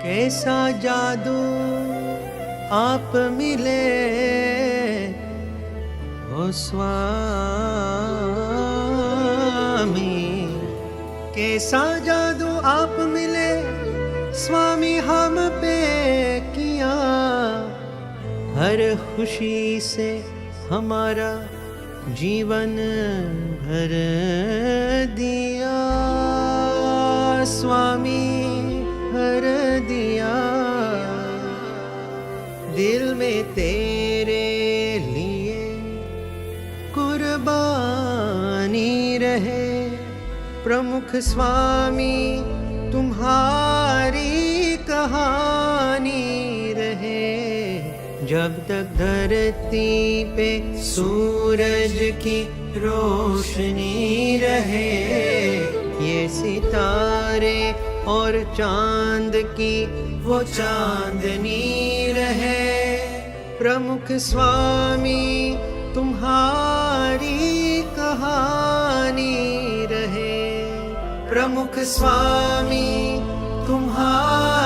कैसा जादू आप मिले हो स्वामी, कैसा जादू आप मिले स्वामी हम पे किया, हर खुशी से हमारा जीवन भर दिया, स्वामी भर दिया। दिल में तेरे लिए कुर्बानी रहे प्रमुख स्वामी, तुम्हारी कहानी रहे। जब तक धरती पे सूरज की रोशनी रहे, ये सितारे और चांद की वो चांदनी रहे। प्रमुख स्वामी तुम्हारी कहानी रहे, प्रमुख स्वामी तुम्हारी